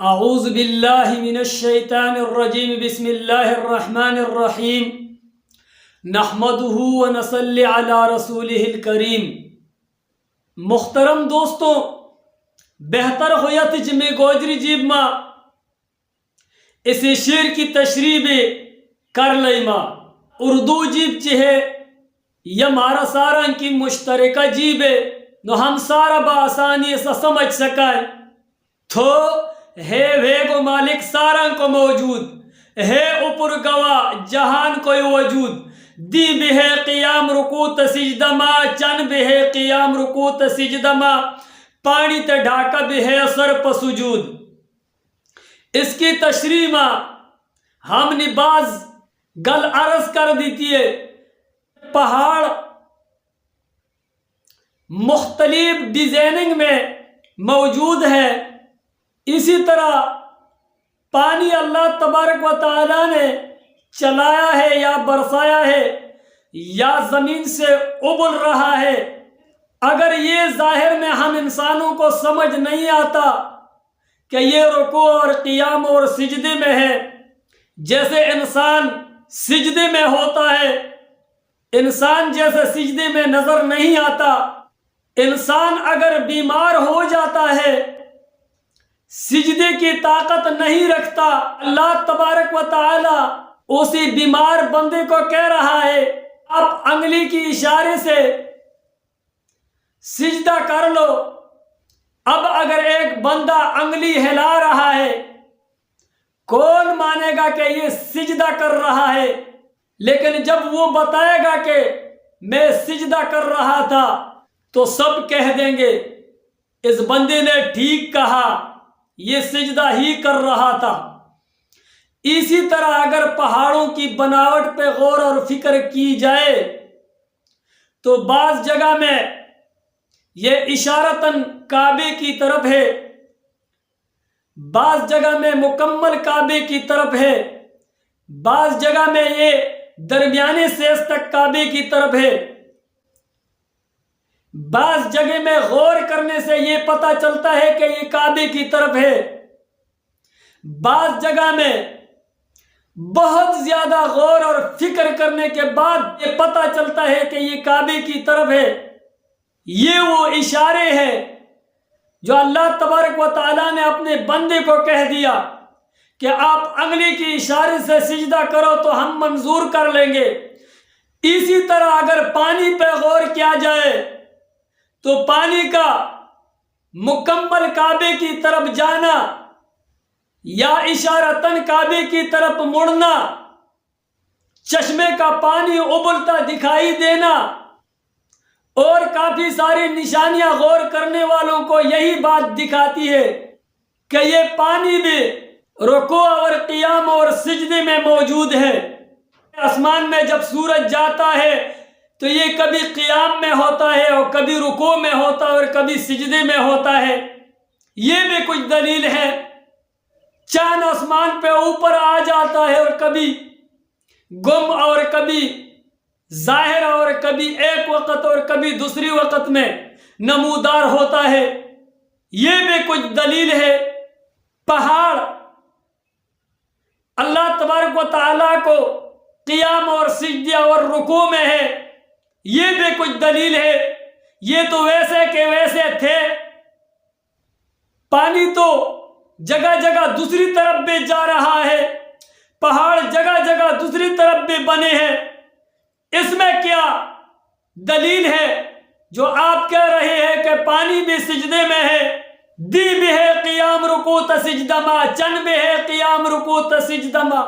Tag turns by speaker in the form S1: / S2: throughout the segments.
S1: اعوذ باللہ من الشیطان الرجیم بسم اللہ الرحمن الرحیم نحمدہ ونصلی علی رسولہ الکریم۔ محترم دوستوں، بہتر ہویت جمع گوجری جیب ما اسی شعر کی تشریح کر لئی ما اردو جیب چہے یا مارا سارا کی مشترکہ جیب نو ہم سارا بآسانی سے سمجھ سکائیں تو ہے ویگو مالک سارا کو موجود ہے اوپر گواہ جہان کوئی وجود دی بے قیام رکوع سجدہ ما چن بے قیام رکوع سجدہ ما پانی تے ڈھاکا بھی ہے سر پہ سجود۔ اس کی تشریح میں ہم نے بعض گل عرض کر دیتی ہے۔ پہاڑ مختلف ڈیزائننگ میں موجود ہے، اسی طرح پانی اللہ تبارک و تعالی نے چلایا ہے یا برسایا ہے یا زمین سے ابل رہا ہے۔ اگر یہ ظاہر میں ہم انسانوں کو سمجھ نہیں آتا کہ یہ رکوع اور قیام اور سجدے میں ہے، جیسے انسان سجدے میں ہوتا ہے، انسان جیسے سجدے میں نظر نہیں آتا، انسان اگر بیمار ہو جاتا ہے، سجدے کی طاقت نہیں رکھتا، اللہ تبارک و تعالی اسی بیمار بندے کو کہہ رہا ہے آپ انگلی کی اشارے سے سجدہ کر لو۔ اب اگر ایک بندہ انگلی ہلا رہا ہے، کون مانے گا کہ یہ سجدہ کر رہا ہے؟ لیکن جب وہ بتائے گا کہ میں سجدہ کر رہا تھا تو سب کہہ دیں گے اس بندے نے ٹھیک کہا، یہ سجدہ ہی کر رہا تھا۔ اسی طرح اگر پہاڑوں کی بناوٹ پہ غور اور فکر کی جائے تو بعض جگہ میں یہ اشارتاً کعبے کی طرف ہے، بعض جگہ میں مکمل کعبے کی طرف ہے، بعض جگہ میں یہ درمیانے سیز تک کعبے کی طرف ہے۔ بعض جگہ میں غور کرنے سے یہ پتہ چلتا ہے کہ یہ کعبے کی طرف ہے، بعض جگہ میں بہت زیادہ غور اور فکر کرنے کے بعد یہ پتہ چلتا ہے کہ یہ کعبے کی طرف ہے۔ یہ وہ اشارے ہیں جو اللہ تبارک و تعالیٰ نے اپنے بندے کو کہہ دیا کہ آپ انگلی کی اشارے سے سجدہ کرو تو ہم منظور کر لیں گے۔ اسی طرح اگر پانی پہ غور کیا جائے تو پانی کا مکمل کعبے کی طرف جانا یا اشارتاً کعبے کی طرف مڑنا، چشمے کا پانی ابلتا دکھائی دینا، اور کافی ساری نشانیاں غور کرنے والوں کو یہی بات دکھاتی ہے کہ یہ پانی بھی رکوع اور قیام اور سجدے میں موجود ہے۔ آسمان میں جب سورج جاتا ہے تو یہ کبھی قیام میں ہوتا ہے اور کبھی رکوع میں ہوتا ہے اور کبھی سجدے میں ہوتا ہے۔ یہ بھی کچھ دلیل ہے۔ چاند آسمان پہ اوپر آ جاتا ہے اور کبھی گم اور کبھی ظاہر اور کبھی ایک وقت اور کبھی دوسری وقت میں نمودار ہوتا ہے۔ یہ بھی کچھ دلیل ہے۔ پہاڑ اللہ تبارک و تعالیٰ کو قیام اور سجدہ اور رکوع میں ہے، یہ بھی کچھ دلیل ہے۔ یہ تو ویسے کے ویسے تھے، پانی تو جگہ جگہ دوسری طرف بھی جا رہا ہے، پہاڑ جگہ جگہ دوسری طرف بھی بنے ہیں۔ اس میں کیا دلیل ہے جو آپ کہہ رہے ہیں کہ پانی بھی سجدے میں ہے؟ دی بھی ہے قیام رکوع سجدہ ما چن بھی ہے قیام رکوع سجدہ ما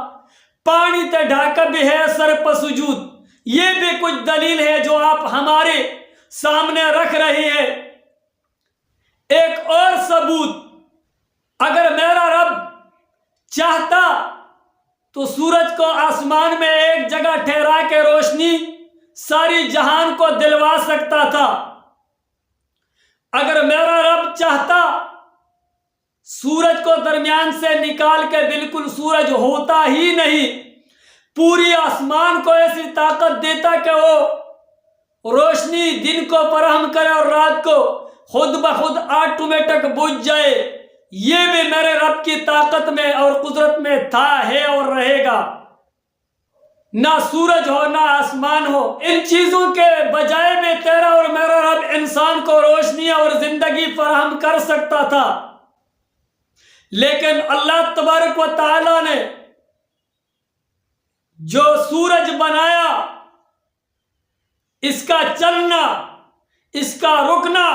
S1: پانی تے ڈھاکا بھی ہے سر پہ سجود۔ یہ بھی کچھ دلیل ہے جو آپ ہمارے سامنے رکھ رہے ہیں۔ ایک اور ثبوت، اگر میرا رب چاہتا تو سورج کو آسمان میں ایک جگہ ٹھہرا کے روشنی ساری جہان کو دلوا سکتا تھا۔ اگر میرا رب چاہتا سورج کو درمیان سے نکال کے بالکل سورج ہوتا ہی نہیں، پوری آسمان کو ایسی طاقت دیتا کہ وہ روشنی دن کو فراہم کرے اور رات کو خود بخود آٹومیٹک بجھ جائے، یہ بھی میرے رب کی طاقت میں اور قدرت میں تھا، ہے اور رہے گا۔ نہ سورج ہو نہ آسمان ہو، ان چیزوں کے بجائے میں تیرا اور میرا رب انسان کو روشنی اور زندگی فراہم کر سکتا تھا، لیکن اللہ تبارک و تعالی نے جو سورج بنایا، اس کا چلنا، اس کا رکنا،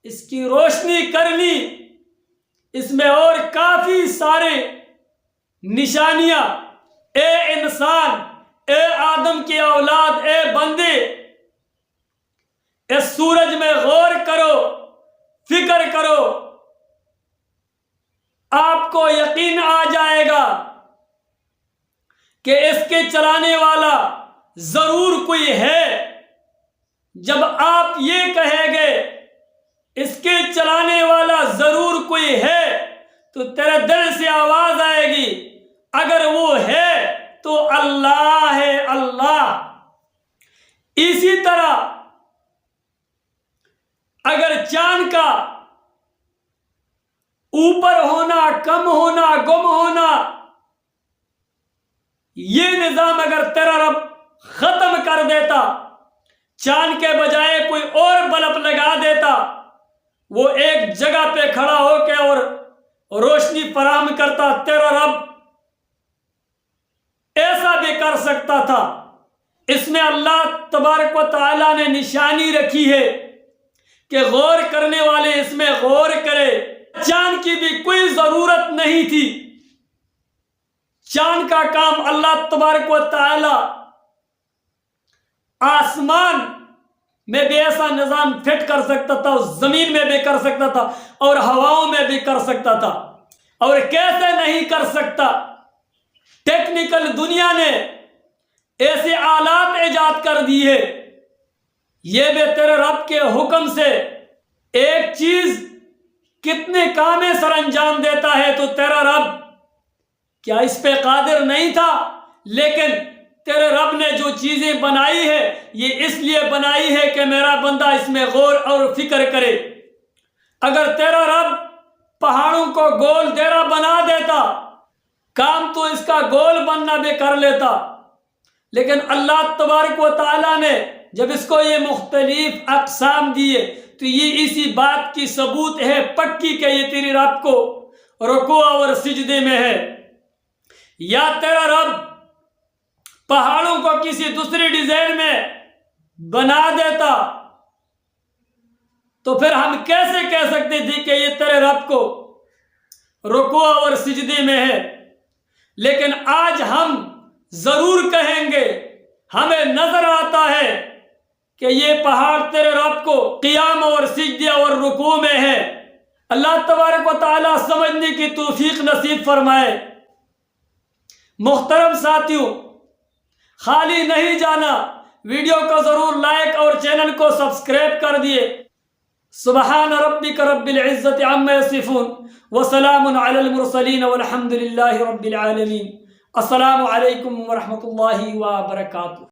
S1: اس کی روشنی کرنی، اس میں اور کافی سارے نشانیاں، اے انسان، اے آدم کی اولاد، اے بندے، اس سورج میں غور کرو، فکر کرو، آپ کو یقین آ جائے گا کہ اس کے چلانے والا ضرور کوئی ہے۔ جب آپ یہ کہیں گے اس کے چلانے والا ضرور کوئی ہے، تو تیرے دل سے آواز آئے گی، اگر وہ ہے تو اللہ ہے، اللہ۔ اسی طرح اگر چاند کا اوپر ہونا، کم ہونا، گم ہونا، یہ نظام اگر تیرا رب ختم کر دیتا، چاند کے بجائے کوئی اور بلب لگا دیتا، وہ ایک جگہ پہ کھڑا ہو کے اور روشنی فراہم کرتا، تیرا رب ایسا بھی کر سکتا تھا۔ اس میں اللہ تبارک و تعالی نے نشانی رکھی ہے کہ غور کرنے والے اس میں غور کرے۔ چاند کی بھی کوئی ضرورت نہیں تھی، چاند کا کام اللہ تبارک و تعالی آسمان میں بھی ایسا نظام فٹ کر سکتا تھا، زمین میں بھی کر سکتا تھا، اور ہواؤں میں بھی کر سکتا تھا۔ اور کیسے نہیں کر سکتا؟ ٹیکنیکل دنیا نے ایسے آلات ایجاد کر دی ہے، یہ بھی تیرے رب کے حکم سے ایک چیز کتنے کام سر انجام دیتا ہے، تو تیرا رب کیا اس پہ قادر نہیں تھا؟ لیکن تیرے رب نے جو چیزیں بنائی ہے، یہ اس لیے بنائی ہے کہ میرا بندہ اس میں غور اور فکر کرے۔ اگر تیرا رب پہاڑوں کو گول دیرا بنا دیتا، کام تو اس کا گول بننا بھی کر لیتا، لیکن اللہ تبارک و تعالیٰ نے جب اس کو یہ مختلف اقسام دیے، تو یہ اسی بات کی ثبوت ہے پکی کہ یہ تیری رب کو رکوع اور سجدے میں ہے۔ یا تیرا رب پہاڑوں کو کسی دوسری ڈیزائن میں بنا دیتا، تو پھر ہم کیسے کہہ سکتے تھے کہ یہ تیرے رب کو رکوع اور سجدے میں ہے؟ لیکن آج ہم ضرور کہیں گے، ہمیں نظر آتا ہے کہ یہ پہاڑ تیرے رب کو قیام اور سجدے اور رکوع میں ہے۔ اللہ تبارک و تعالیٰ سمجھنے کی توفیق نصیب فرمائے۔ محترم ساتھیوں، خالی نہیں جانا، ویڈیو کو ضرور لائک اور چینل کو سبسکرائب کر دیے۔ سبحان ربک رب العزت عما یصفون وسلام علی المرسلین والحمد للہ رب العالمین۔ السلام علیکم ورحمۃ اللہ وبرکاتہ۔